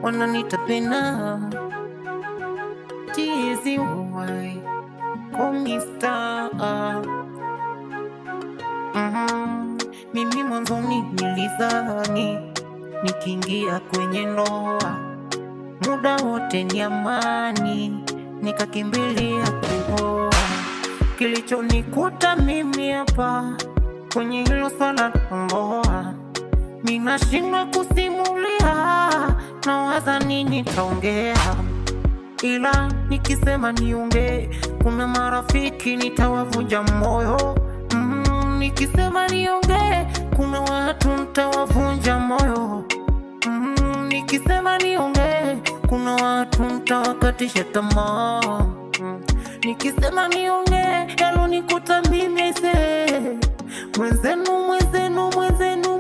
wananita pena Tizi why call me star. Mimi mwanzoni nilizani nikiingia kwenye ndoa muda wote ni amani, nikakimbilia kuoa. Kilichonikuta mimi hapa kwenye hilo swala ndoa, ninashindwa kusimulia, nawaza nini taongea, ila nikisema niongee kuna marafiki nitawavunja moyo. Nikisema niongee kuna watu nitawavunja moyo. Nikisema niongee kuna watu nitawakatisha tamaa. Nikisema niongee yalonikuta mimi mwenzenu